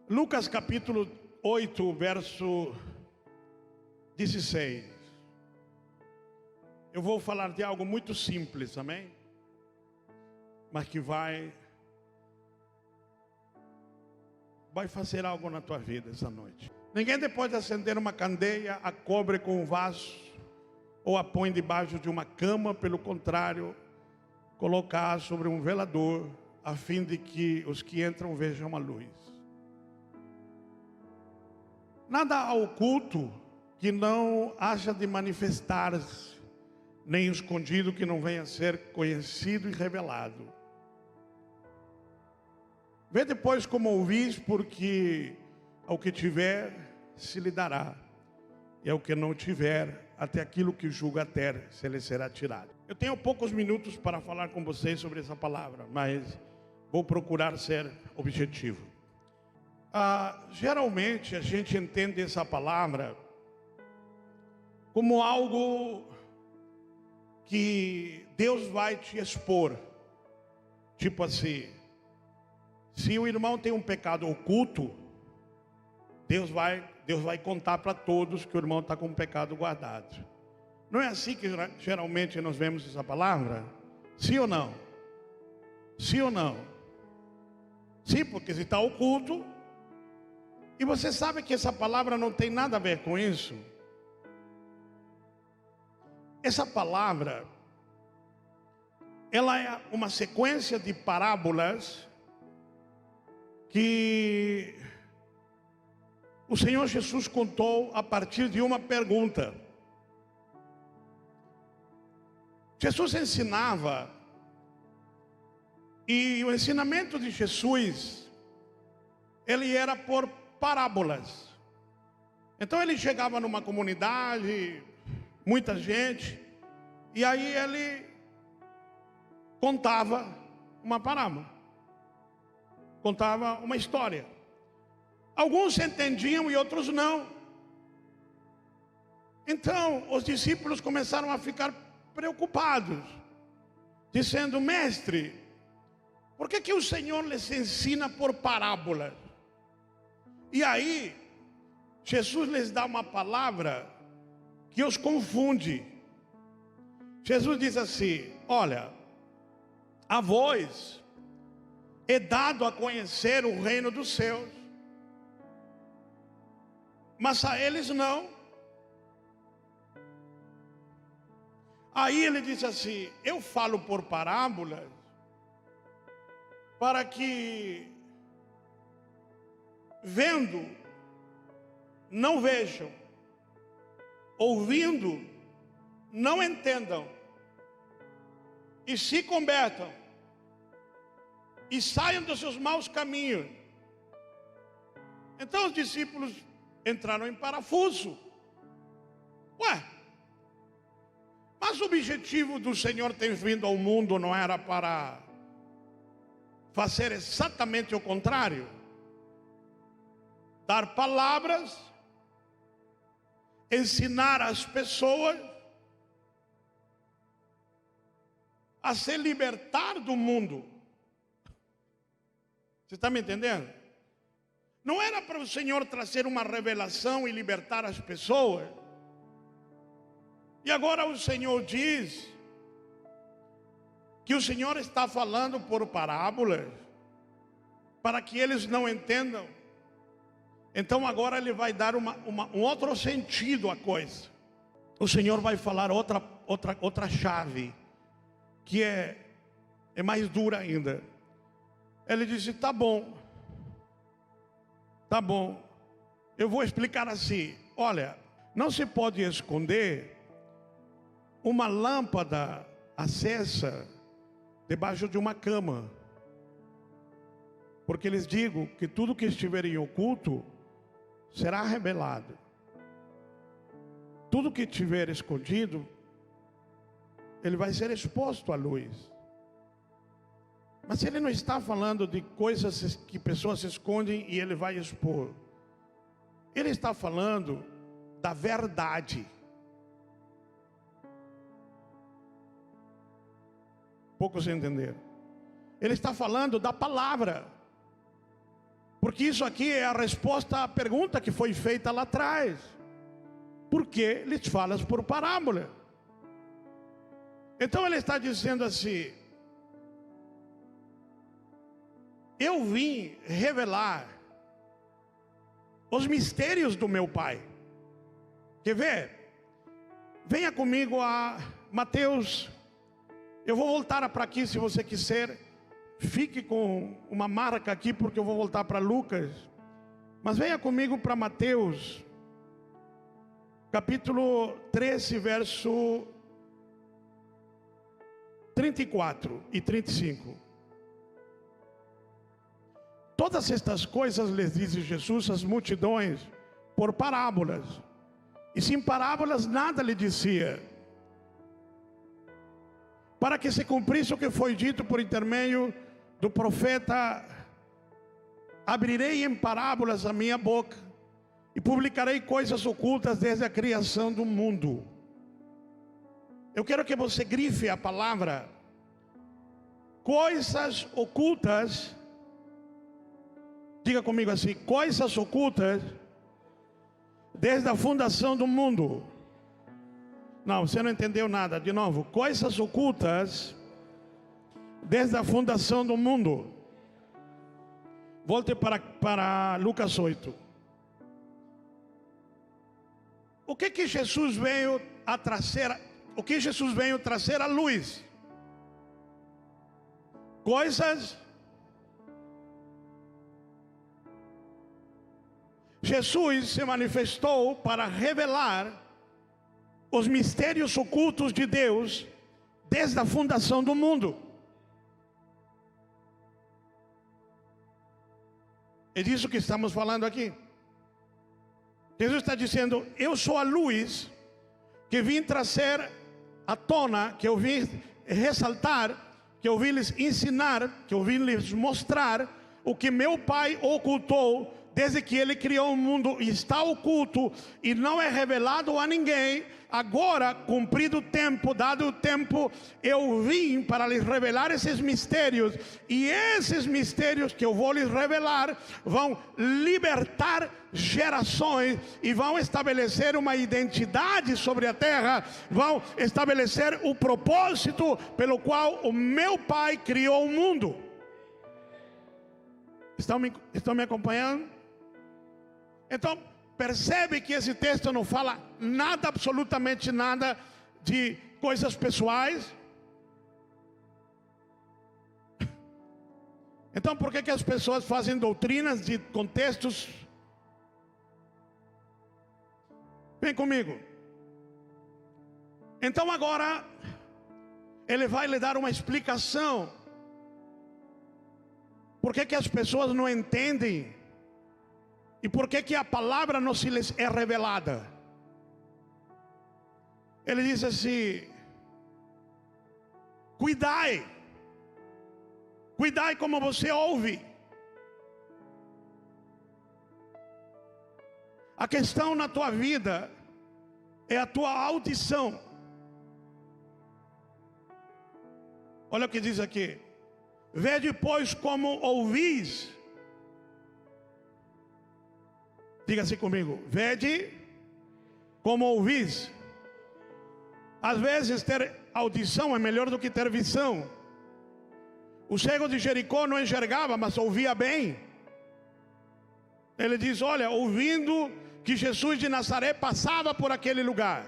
Lucas capítulo 8, verso 16. Eu vou falar de algo muito simples, amém? Mas que vai fazer algo na tua vida essa noite. Ninguém depois de acender uma candeia a cobre com um vaso ou a põe debaixo de uma cama, pelo contrário, colocar sobre um velador, a fim de que os que entram vejam a luz. Nada oculto que não haja de manifestar-se, nem escondido que não venha a ser conhecido e revelado. Vê depois como ouvis, porque ao que tiver se lhe dará, e ao que não tiver, até aquilo que julga ter, se lhe será tirado. Eu tenho poucos minutos para falar com vocês sobre essa palavra, mas vou procurar ser objetivo. Geralmente a gente entende essa palavra como algo que Deus vai te expor. Tipo assim, se o irmão tem um pecado oculto, Deus vai contar para todos que o irmão está com um pecado guardado. Não é assim que geralmente nós vemos essa palavra? Sim ou não? Sim ou não? Sim, porque se está oculto. E você sabe que essa palavra não tem nada a ver com isso? Essa palavra, ela é uma sequência de parábolas que o Senhor Jesus contou a partir de uma pergunta. Jesus ensinava, e o ensinamento de Jesus, ele era por parábolas. Então ele chegava numa comunidade, muita gente, e aí ele contava uma parábola, contava uma história. Alguns entendiam e outros não. Então os discípulos começaram a ficar preocupados, dizendo: mestre, por que o Senhor lhes ensina por parábolas? E aí Jesus lhes dá uma palavra que os confunde. Jesus diz assim: olha, a vós é dado a conhecer o reino dos céus, mas a eles não. Aí ele diz assim: eu falo por parábolas para que vendo não vejam, ouvindo não entendam, e se convertam e saiam dos seus maus caminhos. Então os discípulos entraram em parafuso. Mas o objetivo do Senhor ter vindo ao mundo não era para fazer exatamente o contrário? Dar palavras, ensinar as pessoas a se libertar do mundo. Você está me entendendo? Não era para o Senhor trazer uma revelação e libertar as pessoas. E agora o Senhor diz que o Senhor está falando por parábolas para que eles não entendam. Então agora ele vai dar um outro sentido à coisa. O Senhor vai falar outra chave, que é mais dura ainda. Ele disse: tá bom, eu vou explicar assim. Olha, não se pode esconder uma lâmpada acesa debaixo de uma cama, porque lhes digo que tudo que estiver em oculto será revelado. Tudo que estiver escondido, ele vai ser exposto à luz. Mas ele não está falando de coisas que pessoas escondem e ele vai expor. Ele está falando da verdade. Poucos entenderam. Ele está falando da palavra. Porque isso aqui é a resposta à pergunta que foi feita lá atrás. Por que lhes falas por parábola? Então ele está dizendo assim: eu vim revelar os mistérios do meu Pai. Quer ver? Venha comigo a Mateus. Eu vou voltar para aqui se você quiser. Fique com uma marca aqui porque eu vou voltar para Lucas. Mas venha comigo para Mateus, capítulo 13, verso 34 e 35. Todas estas coisas lhes disse Jesus às multidões por parábolas. E sem parábolas nada lhe dizia, para que se cumprisse o que foi dito por intermédio do profeta: abrirei em parábolas a minha boca e publicarei coisas ocultas desde a criação do mundo. Eu quero que você grife a palavra coisas ocultas. Diga comigo assim: coisas ocultas desde a fundação do mundo. Não, você não entendeu nada. De novo, coisas ocultas desde a fundação do mundo. Volte para Lucas 8. O que Jesus veio a trazer? O que Jesus veio trazer à luz? Coisas. Jesus se manifestou para revelar os mistérios ocultos de Deus desde a fundação do mundo. É disso que estamos falando aqui. Jesus está dizendo: eu sou a luz que vim trazer à tona, que eu vim ressaltar, que eu vim lhes ensinar, que eu vim lhes mostrar o que meu Pai ocultou desde que Ele criou o mundo. Está oculto e não é revelado a ninguém. Agora, cumprido o tempo, dado o tempo, eu vim para lhes revelar esses mistérios. E esses mistérios que eu vou lhes revelar vão libertar gerações e vão estabelecer uma identidade sobre a terra. Vão estabelecer o propósito pelo qual o meu Pai criou o mundo. Estão me acompanhando? Então, percebe que esse texto não fala nada, absolutamente nada, de coisas pessoais. Então, por que as pessoas fazem doutrinas de contextos? Vem comigo. Então agora, ele vai lhe dar uma explicação. Por que as pessoas não entendem? E por que a palavra não se lhes é revelada? Ele diz assim: cuidai como você ouve. A questão na tua vida é a tua audição. Olha o que diz aqui: vede pois como ouvis. Diga assim comigo: vede como ouvis. Às vezes ter audição é melhor do que ter visão. O cego de Jericó não enxergava, mas ouvia bem. Ele diz: olha, ouvindo que Jesus de Nazaré passava por aquele lugar.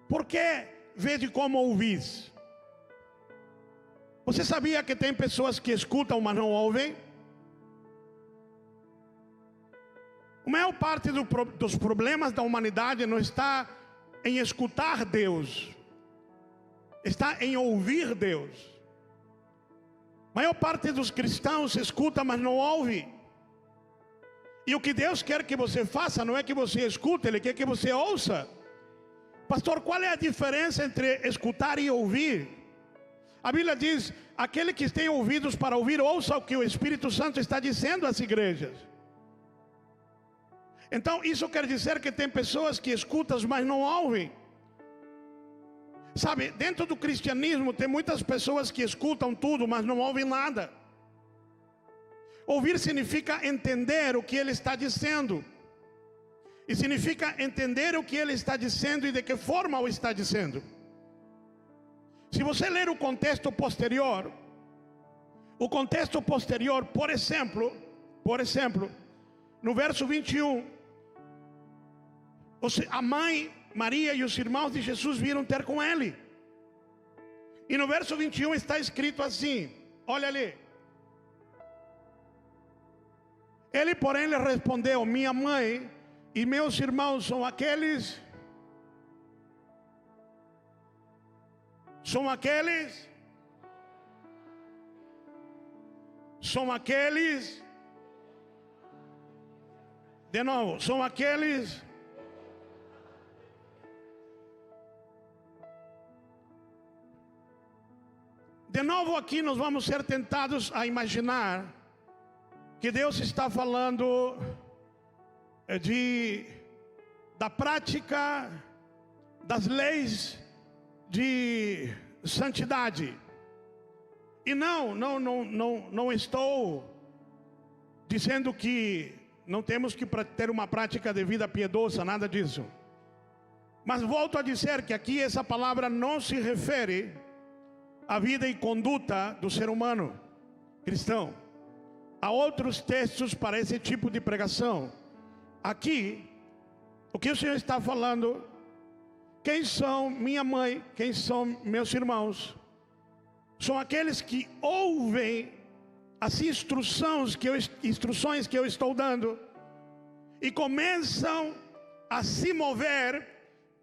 Por que vede como ouvis? Você sabia que tem pessoas que escutam, mas não ouvem? A maior parte dos problemas da humanidade não está em escutar Deus, está em ouvir Deus. A maior parte dos cristãos escuta, mas não ouve. E o que Deus quer que você faça não é que você escute, Ele quer que você ouça. Pastor, qual é a diferença entre escutar e ouvir? A Bíblia diz: aquele que tem ouvidos para ouvir, ouça o que o Espírito Santo está dizendo às igrejas. Então isso quer dizer que tem pessoas que escutam, mas não ouvem. Sabe, dentro do cristianismo tem muitas pessoas que escutam tudo, mas não ouvem nada. Ouvir significa entender o que ele está dizendo. E significa entender o que ele está dizendo e de que forma o está dizendo. Se você ler o contexto posterior, por exemplo, no verso 21, a mãe Maria e os irmãos de Jesus vieram ter com ele. E no verso 21 está escrito assim, olha ali. Ele, porém, lhe respondeu: minha mãe e meus irmãos são aqueles de novo, são aqueles de novo. Aqui nós vamos ser tentados a imaginar que Deus está falando da prática das leis de santidade. E não estou dizendo que não temos que ter uma prática de vida piedosa, nada disso. Mas volto a dizer que aqui essa palavra não se refere à vida e conduta do ser humano cristão. Há outros textos para esse tipo de pregação. Aqui, o que o Senhor está falando, quem são minha mãe, quem são meus irmãos, são aqueles que ouvem as instruções que eu estou dando e começam a se mover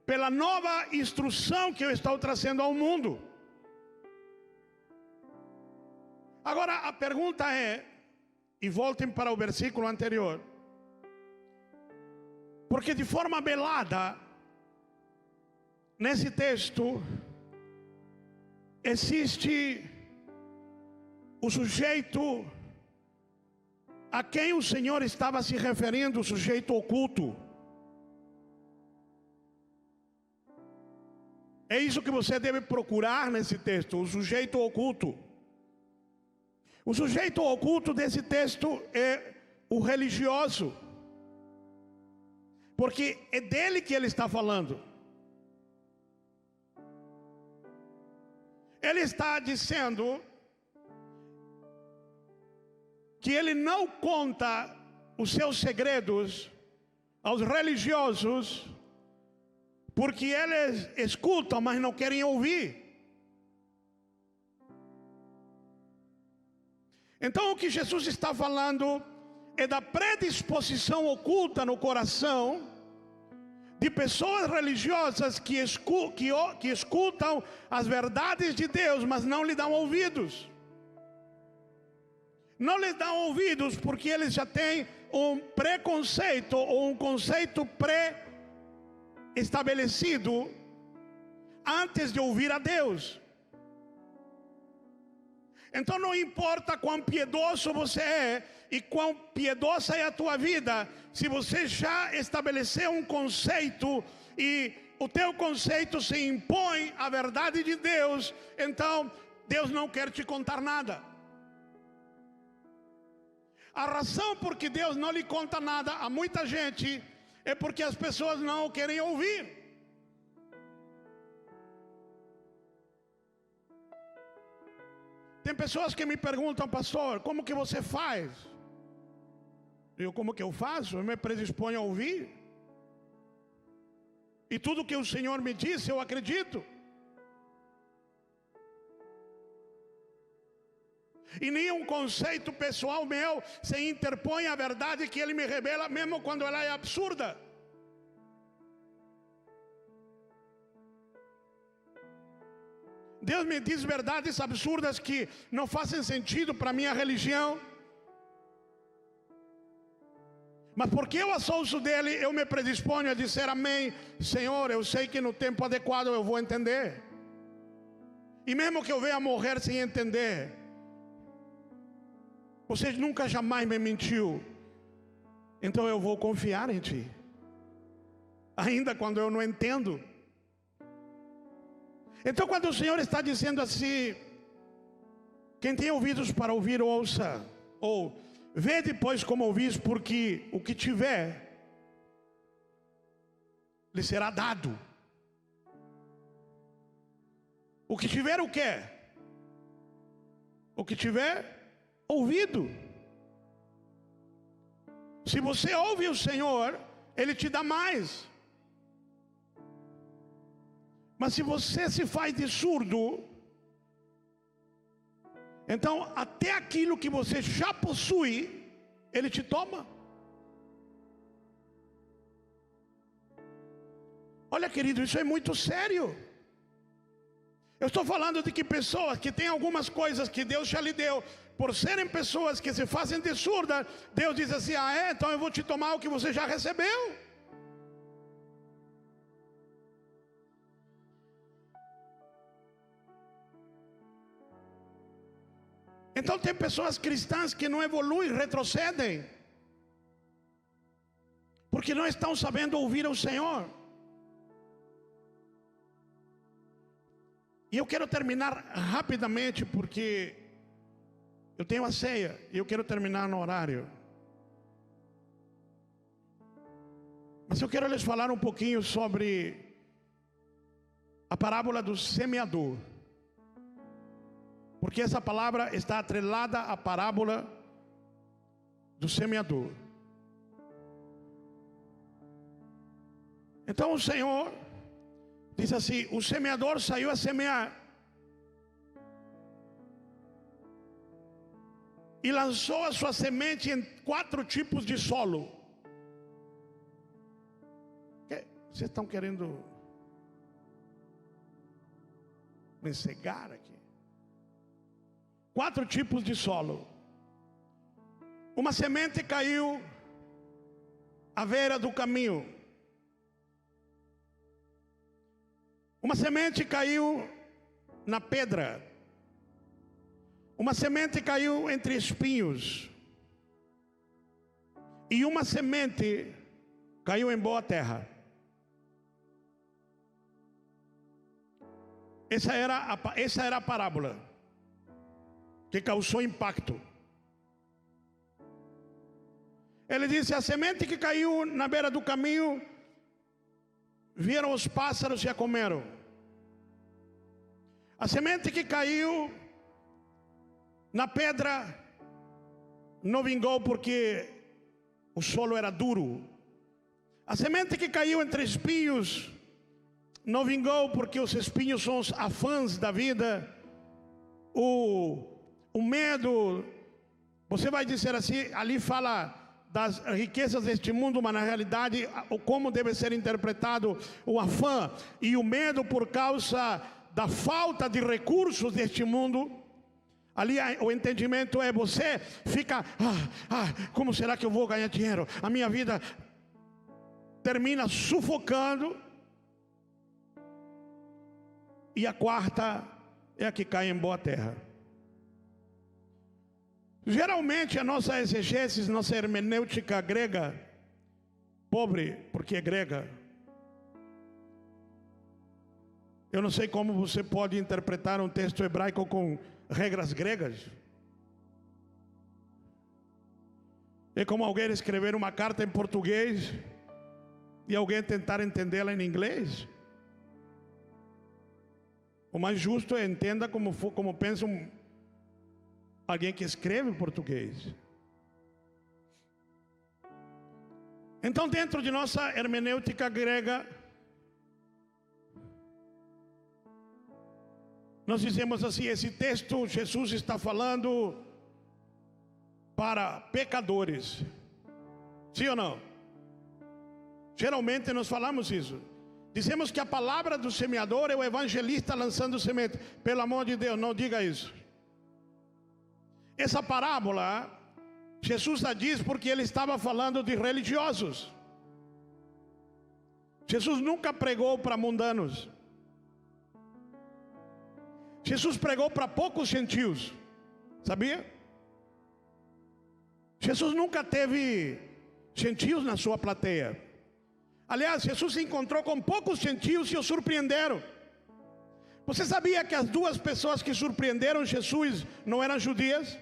pela nova instrução que eu estou trazendo ao mundo. Agora a pergunta é, e voltem para o versículo anterior, porque de forma velada, nesse texto, existe o sujeito a quem o Senhor estava se referindo, o sujeito oculto. É isso que você deve procurar nesse texto, o sujeito oculto. O sujeito oculto desse texto é o religioso, porque é dele que ele está falando. Ele está dizendo que ele não conta os seus segredos aos religiosos, porque eles escutam, mas não querem ouvir. Então o que Jesus está falando é da predisposição oculta no coração de pessoas religiosas que escutam as verdades de Deus, mas não lhe dão ouvidos. Não lhe dão ouvidos porque eles já têm um preconceito ou um conceito pré-estabelecido antes de ouvir a Deus. Então não importa quão piedoso você é e quão piedosa é a tua vida, se você já estabeleceu um conceito e o teu conceito se impõe à verdade de Deus, então Deus não quer te contar nada. A razão por que Deus não lhe conta nada a muita gente é porque as pessoas não o querem ouvir. Tem pessoas que me perguntam: pastor, como que você faz? Eu, como que eu faço? Eu me predisponho a ouvir. E tudo que o Senhor me disse, eu acredito. E nenhum conceito pessoal meu se interpõe à verdade que Ele me revela, mesmo quando ela é absurda. Deus me diz verdades absurdas que não fazem sentido para a minha religião. Mas porque eu as ouço dele, eu me predisponho a dizer amém. Senhor, eu sei que no tempo adequado eu vou entender. E mesmo que eu venha morrer sem entender, você nunca jamais me mentiu, então eu vou confiar em ti, ainda quando eu não entendo. Então, quando o Senhor está dizendo assim, quem tem ouvidos para ouvir, ouça. Ou, vê depois como ouvis, porque o que tiver, lhe será dado. O que tiver o quê? O que tiver ouvido. Se você ouve o Senhor, Ele te dá mais. Mas se você se faz de surdo, então até aquilo que você já possui, Ele te toma. Olha, querido, isso é muito sério. Eu estou falando de que pessoas que têm algumas coisas que Deus já lhe deu, por serem pessoas que se fazem de surda, Deus diz assim, então eu vou te tomar o que você já recebeu. Então tem pessoas cristãs que não evoluem, retrocedem, porque não estão sabendo ouvir ao Senhor. E eu quero terminar rapidamente, porque eu tenho a ceia e eu quero terminar no horário. Mas eu quero lhes falar um pouquinho sobre a parábola do semeador, porque essa palavra está atrelada à parábola do semeador. Então o Senhor diz assim, o semeador saiu a semear e lançou a sua semente em 4 tipos de solo. Vocês estão querendo me cegar aqui? 4 tipos de solo. Uma semente caiu à beira do caminho. Uma semente caiu na pedra. Uma semente caiu entre espinhos. E uma semente caiu em boa terra. Essa era a parábola que causou impacto. Ele disse, a semente que caiu na beira do caminho, vieram os pássaros e a comeram. A semente que caiu na pedra não vingou porque o solo era duro. A semente que caiu entre espinhos não vingou porque os espinhos são os afãs da vida. O medo, você vai dizer assim, ali fala das riquezas deste mundo, mas na realidade, como deve ser interpretado o afã e o medo por causa da falta de recursos deste mundo. Ali o entendimento é, você fica, como será que eu vou ganhar dinheiro? A minha vida termina sufocando. E a quarta é a que cai em boa terra. Geralmente a nossa exegese, nossa hermenêutica grega, pobre porque é grega. Eu não sei como você pode interpretar um texto hebraico com regras gregas. É como alguém escrever uma carta em português e alguém tentar entendê-la em inglês. O mais justo é entenda como pensa alguém que escreve em português. Então, dentro de nossa hermenêutica grega, nós dizemos assim, esse texto Jesus está falando para pecadores. Sim ou não? Geralmente nós falamos isso. Dizemos que a palavra do semeador é o evangelista lançando semente. Pelo amor de Deus, não diga isso. Essa parábola, Jesus a diz porque ele estava falando de religiosos. Jesus nunca pregou para mundanos. Jesus pregou para poucos gentios. Sabia? Jesus nunca teve gentios na sua plateia. Aliás, Jesus se encontrou com poucos gentios e o surpreenderam. Você sabia que as duas pessoas que surpreenderam Jesus não eram judias?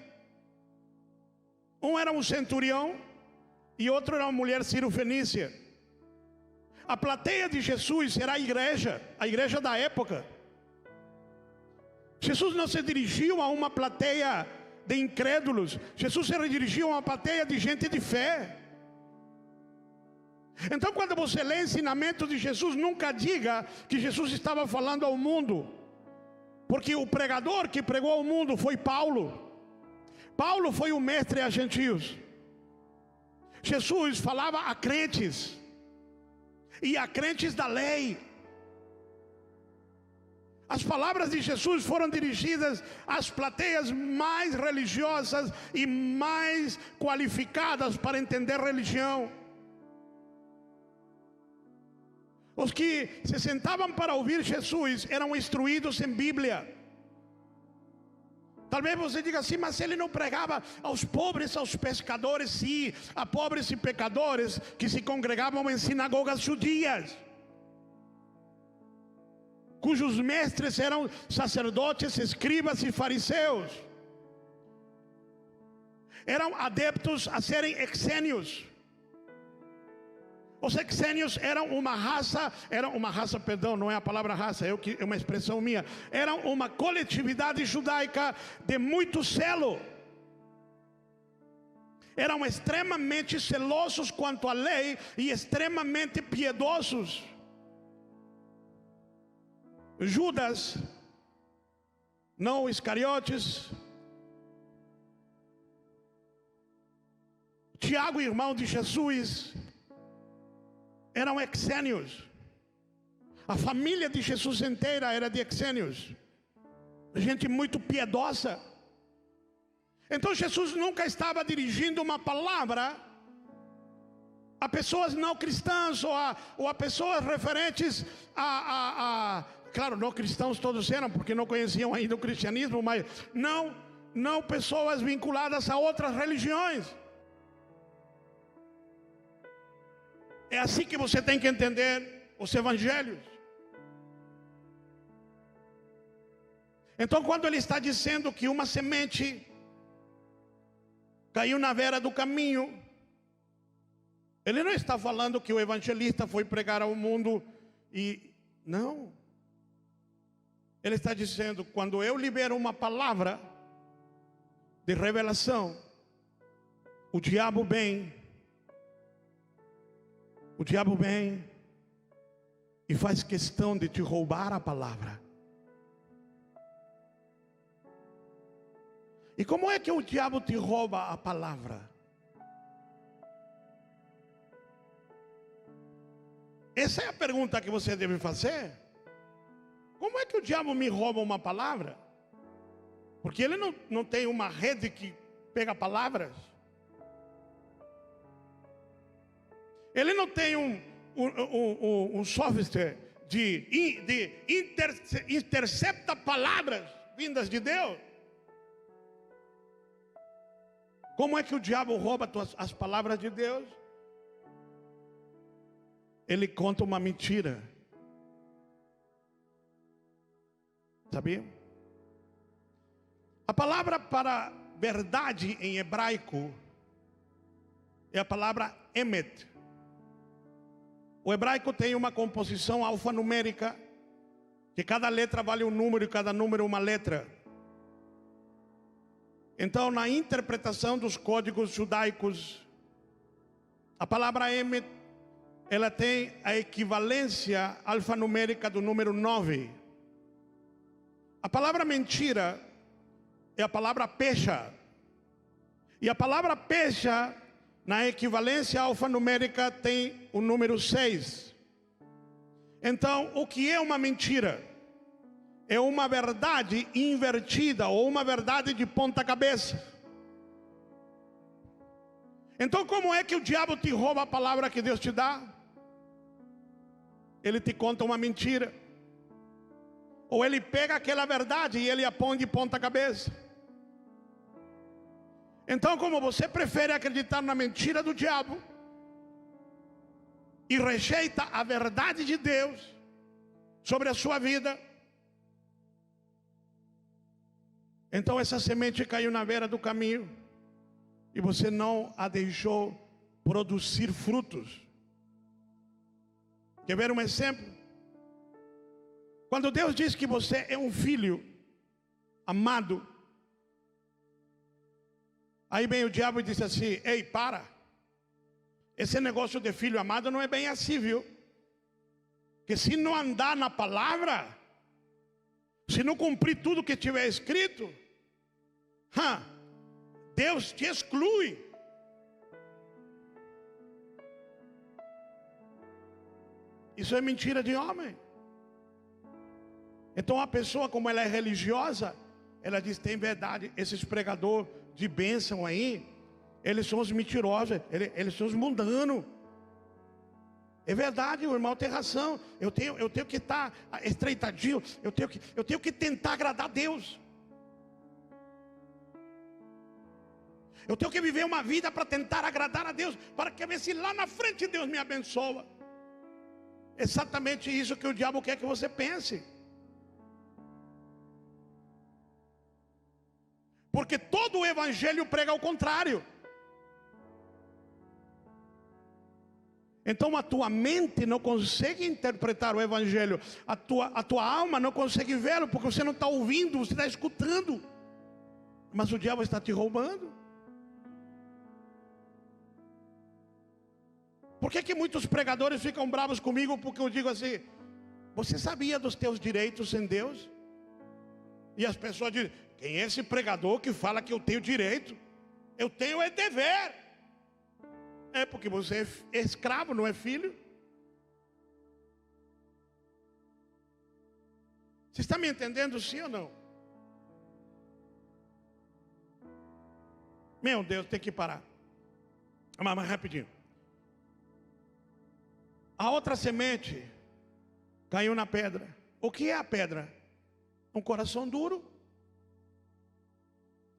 Um era um centurião e outro era uma mulher cirofenícia. A plateia de Jesus era a igreja da época. Jesus não se dirigiu a uma plateia de incrédulos. Jesus se dirigiu a uma plateia de gente de fé. Então, quando você lê ensinamento de Jesus, nunca diga que Jesus estava falando ao mundo, porque o pregador que pregou ao mundo foi Paulo. Paulo foi o mestre a gentios. Jesus falava a crentes, e a crentes da lei. As palavras de Jesus foram dirigidas às plateias mais religiosas e mais qualificadas para entender religião. Os que se sentavam para ouvir Jesus eram instruídos em Bíblia. Talvez você diga assim, mas ele não pregava aos pobres, aos pescadores? Sim, a pobres e pecadores que se congregavam em sinagogas judias, cujos mestres eram sacerdotes, escribas e fariseus. Eram adeptos a serem exênios. Os exênios eram uma raça, não é a palavra raça, é uma expressão minha. Eram uma coletividade judaica de muito zelo. Eram extremamente zelosos quanto à lei e extremamente piedosos. Judas, não Iscariotes, Tiago, irmão de Jesus, eram exênios. A família de Jesus inteira era de exênios, gente muito piedosa. Então Jesus nunca estava dirigindo uma palavra a pessoas não cristãs ou a pessoas referentes claro, não cristãos todos eram, porque não conheciam ainda o cristianismo, mas não pessoas vinculadas a outras religiões. É assim que você tem que entender os evangelhos. Então, quando ele está dizendo que uma semente caiu na beira do caminho, ele não está falando que o evangelista foi pregar ao mundo não. Ele está dizendo, quando eu libero uma palavra de revelação, o diabo vem e faz questão de te roubar a palavra. E como é que o diabo te rouba a palavra? Essa é a pergunta que você deve fazer. Como é que o diabo me rouba uma palavra? Porque ele não tem uma rede que pega palavras. Ele não tem um software de intercepta palavras vindas de Deus. Como é que o diabo rouba as palavras de Deus? Ele conta uma mentira. Sabia? A palavra para verdade em hebraico é a palavra emet. O hebraico tem uma composição alfanumérica, que cada letra vale um número e cada número uma letra. Então, na interpretação dos códigos judaicos, a palavra emet, ela tem a equivalência alfanumérica do número 9. A palavra mentira é a palavra pecha. E a palavra pecha, na equivalência alfanumérica, tem o número 6. Então, o que é uma mentira? É uma verdade invertida, ou uma verdade de ponta cabeça. Então, como é que o diabo te rouba a palavra que Deus te dá? Ele te conta uma mentira. Ou ele pega aquela verdade e ele a põe de ponta cabeça. Então, como você prefere acreditar na mentira do diabo e rejeita a verdade de Deus sobre a sua vida, Então essa semente caiu na beira do caminho e você não a deixou produzir frutos. Quer ver um exemplo? Quando Deus diz que você é um filho amado, aí vem o diabo e diz assim: ei, para, esse negócio de filho amado não é bem assim, viu? Que se não andar na palavra, se não cumprir tudo que tiver escrito, Deus te exclui. Isso é mentira de homem. Então a pessoa, como ela é religiosa, ela diz: tem verdade, esses pregadores de bênção aí, eles são os mentirosos, eles são os mundanos. É verdade, o irmão tem razão. Eu tenho que estar estreitadinho, eu tenho que tentar agradar a Deus. Eu tenho que viver uma vida para tentar agradar a Deus, para que ver se lá na frente Deus me abençoa. Exatamente isso que o diabo quer que você pense. Porque todo o evangelho prega ao contrário. Então a tua mente não consegue interpretar o evangelho, a tua alma não consegue vê-lo, porque você não está ouvindo, você está escutando. Mas o diabo está te roubando. Por que muitos pregadores ficam bravos comigo? Porque eu digo assim: você sabia dos teus direitos em Deus? E as pessoas dizem: quem é esse pregador que fala que eu tenho direito? Eu tenho é dever. É porque você é escravo, não é filho. Você está me entendendo, sim ou não? Meu Deus, tem que parar. Mas rapidinho. A outra semente caiu na pedra. O que é a pedra? Um coração duro.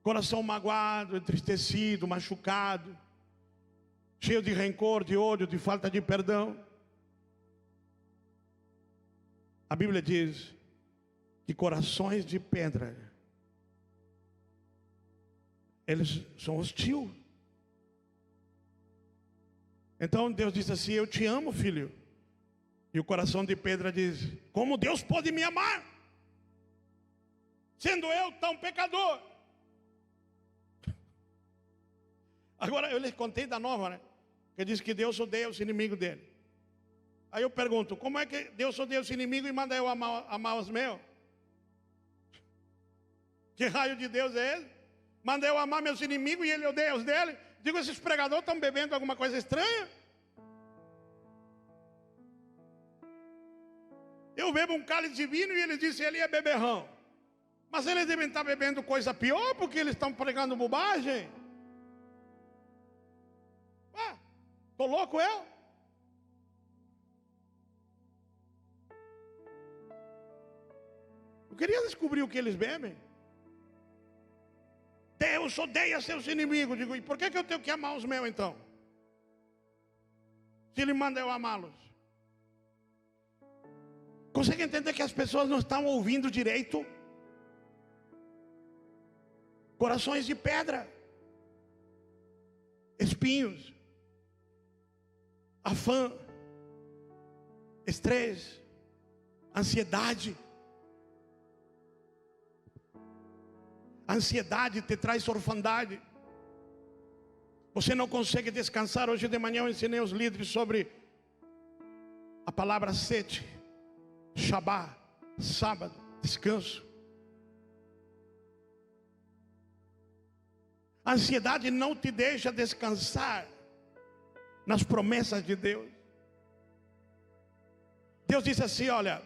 Coração magoado, entristecido, machucado, cheio de rancor, de ódio, de falta de perdão. A Bíblia diz que corações de pedra, eles são hostis. Então Deus diz assim: eu te amo, filho. E o coração de pedra diz: como Deus pode me amar, sendo eu tão pecador? Agora eu lhes contei da nova, né? Que diz que Deus odeia os inimigos dele. Aí eu pergunto: como é que Deus odeia os inimigos e manda eu amar os meus? Que raio de Deus é esse? Manda eu amar meus inimigos e ele odeia os dele? Digo, esses pregadores estão bebendo alguma coisa estranha? Eu bebo um cálice de vinho e eles dizem: ele é beberrão. Mas eles devem estar bebendo coisa pior, porque eles estão pregando bobagem. Estou louco eu? Eu queria descobrir o que eles bebem. Deus odeia seus inimigos. Digo, e por que eu tenho que amar os meus então? Se Ele manda eu amá-los. Consegue entender que as pessoas não estão ouvindo direito? Corações de pedra, espinhos, afã, estresse, ansiedade. A ansiedade te traz orfandade. Você não consegue descansar. Hoje de manhã eu ensinei os líderes sobre a palavra sete, Shabá, sábado, descanso. A ansiedade não te deixa descansar nas promessas de Deus. Deus disse assim: olha,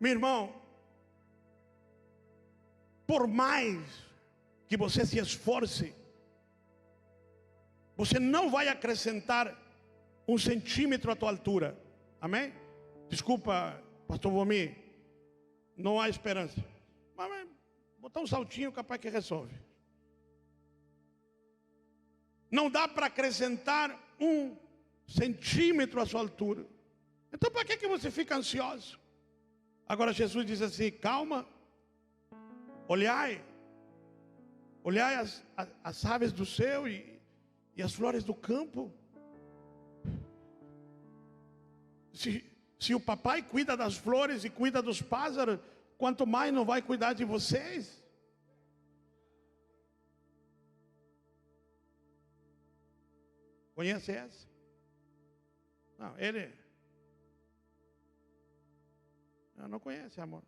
meu irmão, por mais que você se esforce, você não vai acrescentar 1 centímetro à tua altura. Amém? Desculpa, pastor Vomir, não há esperança. Mas botar um saltinho capaz que resolve. Não dá para acrescentar 1 centímetro à sua altura. Então para que você fica ansioso? Agora Jesus diz assim: calma, Olhai as aves do céu e as flores do campo. Se o papai cuida das flores e cuida dos pássaros, quanto mais não vai cuidar de vocês? Conhece essa? Não, ele não conhece, amor.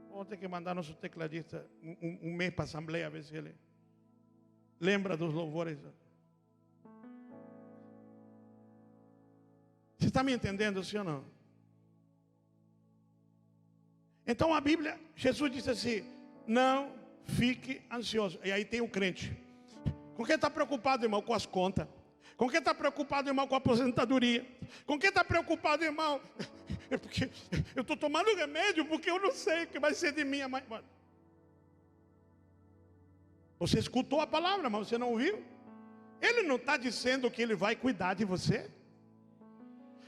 Vamos ter que mandar nosso tecladista um mês para a assembleia, a ver se ele lembra dos louvores. Você está me entendendo, sim ou não? Então a Bíblia, Jesus disse assim: não fique ansioso. E aí tem o crente. Com quem está preocupado, irmão? Com as contas. Com quem está preocupado, irmão? Com a aposentadoria. Com quem está preocupado, irmão? É porque eu estou tomando remédio porque eu não sei o que vai ser de mim. Você escutou a palavra, mas você não ouviu? Ele não está dizendo que ele vai cuidar de você.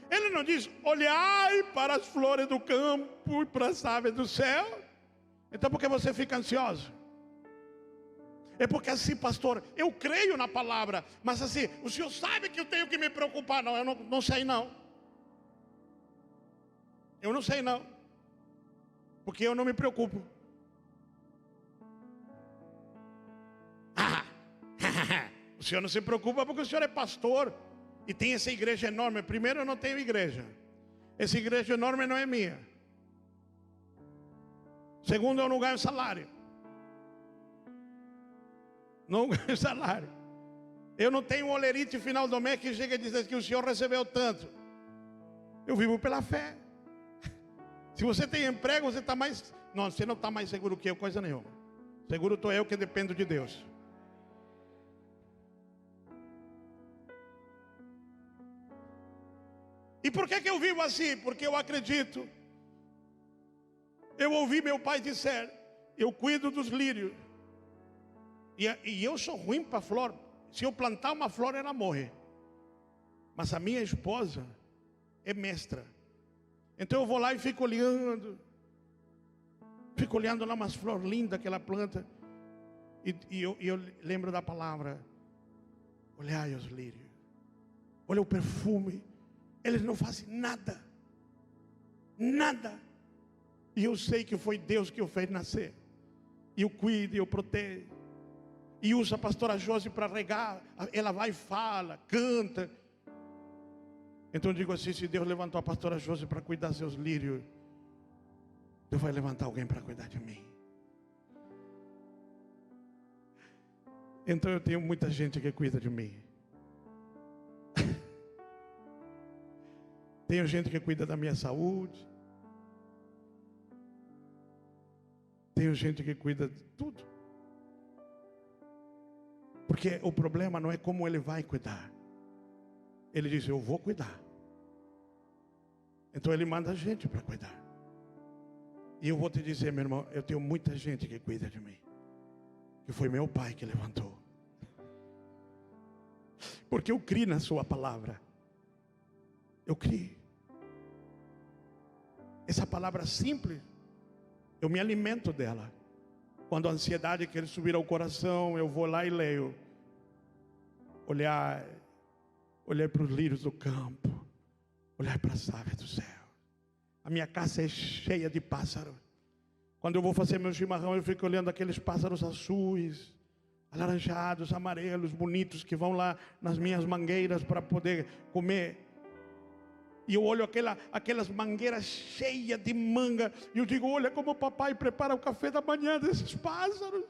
Ele não diz: olhai para as flores do campo e para as aves do céu. Então por que você fica ansioso? É porque assim, pastor, eu creio na palavra, mas assim, o senhor sabe que eu tenho que me preocupar. Não, eu não sei não. Eu não sei não. Porque eu não me preocupo. O senhor não se preocupa porque o senhor é pastor e tem essa igreja enorme. Primeiro, eu não tenho igreja. Essa igreja enorme não é minha. Segundo, eu não ganho salário. Não ganho salário. Eu não tenho um olerite final do mês que chega e diz que o senhor recebeu tanto. Eu vivo pela fé. Se você tem emprego, você está mais... Não, você não está mais seguro que eu, coisa nenhuma. Seguro estou eu que dependo de Deus. E por que eu vivo assim? Porque eu acredito. Eu ouvi meu pai dizer: eu cuido dos lírios. E eu sou ruim para flor. Se eu plantar uma flor, ela morre. Mas a minha esposa é mestra. Então eu vou lá e fico olhando. Fico olhando lá umas flores lindas que ela planta. E eu lembro da palavra: olhai os lírios. Olha o perfume. Eles não fazem nada. Nada. E eu sei que foi Deus que o fez nascer. E eu cuido, e eu protejo. E usa a pastora Josi para regar. Ela vai e fala, canta. Então eu digo assim: se Deus levantou a pastora Josi para cuidar dos seus lírios, Deus vai levantar alguém para cuidar de mim. Então eu tenho muita gente que cuida de mim. Tenho gente que cuida da minha saúde. Tenho gente que cuida de tudo. Porque o problema não é como ele vai cuidar. Ele diz: eu vou cuidar. Então ele manda a gente para cuidar. E eu vou te dizer, meu irmão, eu tenho muita gente que cuida de mim. Que foi meu pai que levantou. Porque eu criei na sua palavra. Eu criei. Essa palavra simples, eu me alimento dela. Quando a ansiedade quer subir ao coração, eu vou lá e leio. Olhar para os lírios do campo. Olhar para as aves do céu. A minha casa é cheia de pássaros. Quando eu vou fazer meu chimarrão, eu fico olhando aqueles pássaros azuis, alaranjados, amarelos, bonitos, que vão lá nas minhas mangueiras para poder comer. E eu olho aquelas mangueiras cheias de manga. E eu digo: olha como o papai prepara o café da manhã desses pássaros.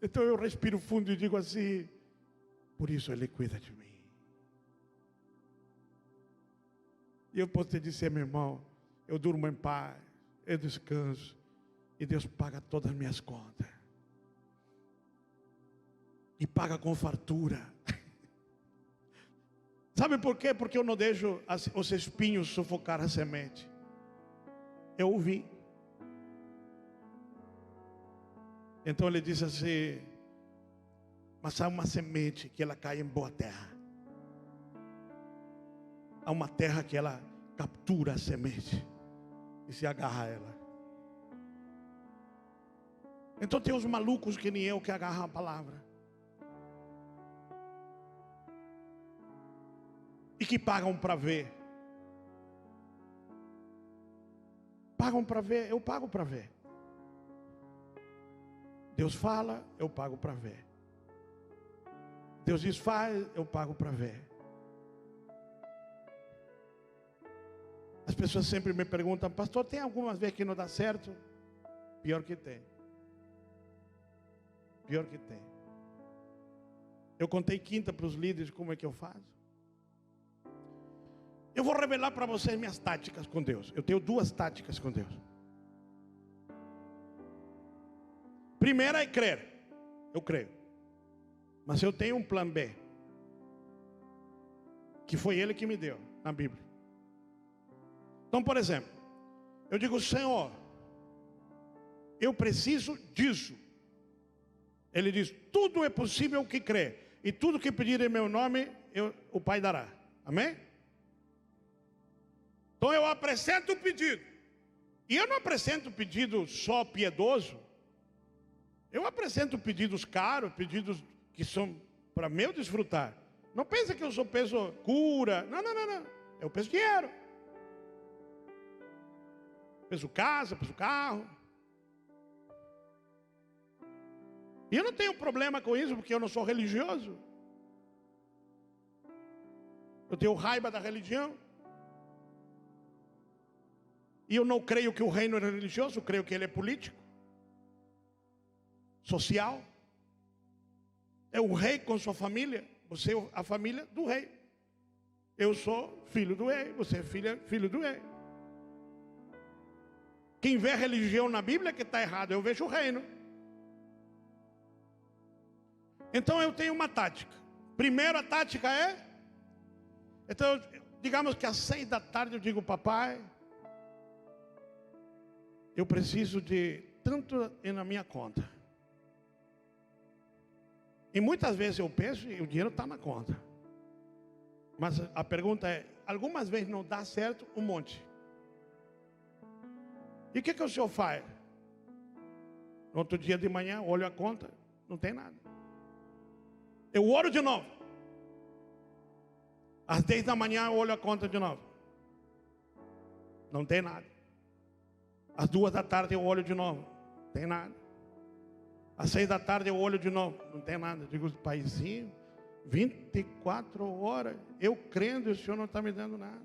Então eu respiro fundo e digo assim: por isso ele cuida de mim. E eu posso te dizer, meu irmão, eu durmo em paz, eu descanso. E Deus paga todas as minhas contas. E paga com fartura. Sabe por quê? Porque eu não deixo os espinhos sufocar a semente. Eu ouvi. Então ele disse assim: mas há uma semente que ela cai em boa terra. Há uma terra que ela captura a semente e se agarra a ela. Então tem os malucos que nem eu que agarram a palavra. E que pagam para ver. Pagam para ver, eu pago para ver. Deus fala, eu pago para ver. Deus diz faz, eu pago para ver. As pessoas sempre me perguntam, pastor, tem algumas vezes que não dá certo? Pior que tem. Pior que tem. Eu contei quinta para os líderes como é que eu faço. Eu vou revelar para vocês minhas táticas com Deus. Eu tenho 2 táticas com Deus. Primeira é crer. Eu creio. Mas eu tenho um plano B. Que foi Ele que me deu na Bíblia. Então, por exemplo, eu digo, Senhor, eu preciso disso. Ele diz, tudo é possível que crê. E tudo que pedir em meu nome, o Pai dará. Amém? Então eu apresento o pedido. E eu não apresento pedido só piedoso. Eu apresento pedidos caros, pedidos que são para meu desfrutar. Não pensa que eu sou peso cura. Não. Eu peço dinheiro. Peço casa, peço carro. E eu não tenho problema com isso, porque eu não sou religioso. Eu tenho raiva da religião. E eu não creio que o reino é religioso, eu creio que ele é político, social. É o rei com sua família, você é a família do rei. Eu sou filho do rei, você é filho do rei. Quem vê religião na Bíblia que está errado, eu vejo o reino. Então eu tenho uma tática. Primeira tática é, então digamos que às 6 da tarde eu digo, papai, eu preciso de tanto na minha conta. E muitas vezes eu penso e o dinheiro está na conta. Mas a pergunta é, algumas vezes não dá certo um monte. E o que o senhor faz? No outro dia de manhã, olho a conta, não tem nada. Eu oro de novo. Às 10 da manhã, eu olho a conta de novo. Não tem nada. Às 2 da tarde eu olho de novo, não tem nada. Às 6 da tarde eu olho de novo, não tem nada. Eu digo, paizinho, 24 horas, eu crendo e o senhor não está me dando nada.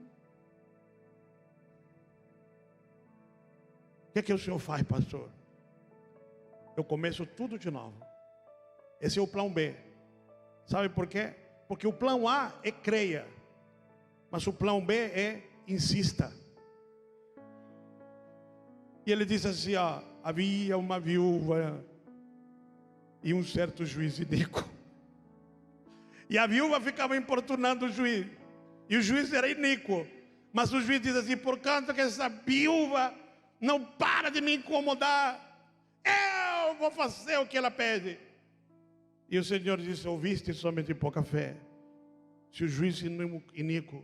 O que o senhor faz, pastor? Eu começo tudo de novo. Esse é o plano B. Sabe por quê? Porque o plano A é creia, mas o plano B é insista. E ele diz assim, ó, havia uma viúva e um certo juiz iníquo. E a viúva ficava importunando o juiz. E o juiz era iníquo. Mas o juiz diz assim, por causa que essa viúva não para de me incomodar, eu vou fazer o que ela pede. E o Senhor disse, ouviste somente pouca fé. Se o juiz iníquo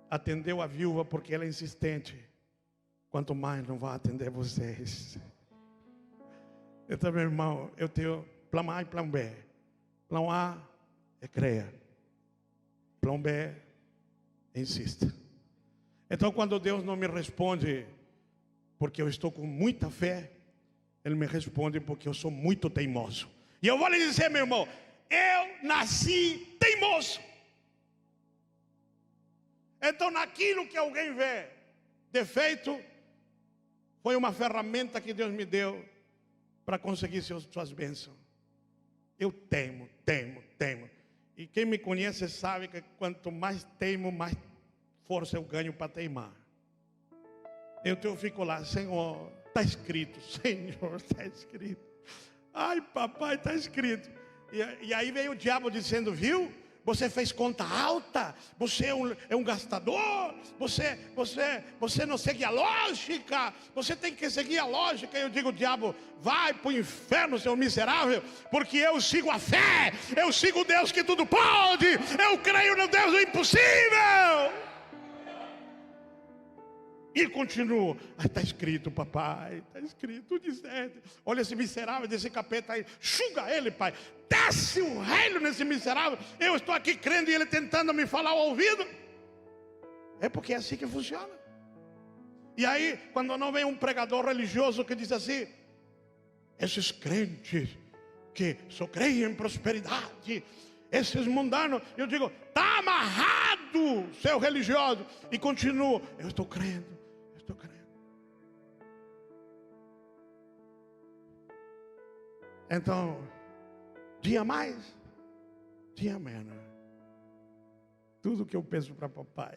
atendeu a viúva porque ela é insistente, quanto mais não vai atender vocês. Então, meu irmão, eu tenho plano A e plano B. Plano A é creia. Plano B é insista. Então, quando Deus não me responde porque eu estou com muita fé, Ele me responde porque eu sou muito teimoso. E eu vou lhe dizer, meu irmão, eu nasci teimoso. Então, naquilo que alguém vê defeito, foi uma ferramenta que Deus me deu para conseguir suas bênçãos. Eu teimo. E quem me conhece sabe que quanto mais teimo, mais força eu ganho para teimar. Eu fico lá, Senhor, está escrito, Senhor, está escrito. Ai, papai, está escrito. E aí veio o diabo dizendo, viu? Você fez conta alta, você é um gastador, você não segue a lógica, você tem que seguir a lógica. E eu digo, diabo, vai para o inferno, seu miserável, porque eu sigo a fé, eu sigo o Deus que tudo pode, eu creio no Deus do impossível. E continuo. Está escrito, papai. Está escrito, dizendo. Olha esse miserável desse capeta aí. Chuga ele, pai. Desce o reino nesse miserável. Eu estou aqui crendo e ele tentando me falar ao ouvido. É porque é assim que funciona. E aí, quando não vem um pregador religioso que diz assim: esses crentes que só creem em prosperidade, esses mundanos, eu digo: está amarrado, seu religioso. E continuo. Eu estou crendo. Estou crendo. Então, dia mais, dia menos, tudo que eu penso para papai,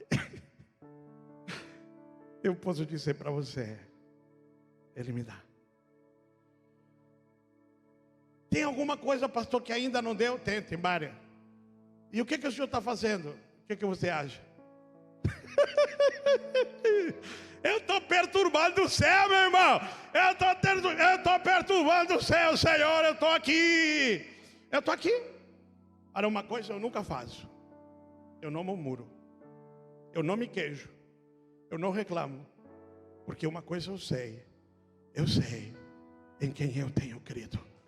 eu posso dizer para você, ele me dá. Tem alguma coisa, pastor, que ainda não deu? Tem várias. E o que o senhor está fazendo? O que você acha? Eu estou perturbando o céu, meu irmão. Eu estou perturbando o céu, Senhor. Eu estou aqui. Eu estou aqui. Para uma coisa eu nunca faço. Eu não murmuro. Eu não me queijo. Eu não reclamo. Porque uma coisa eu sei. Eu sei em quem eu tenho crido.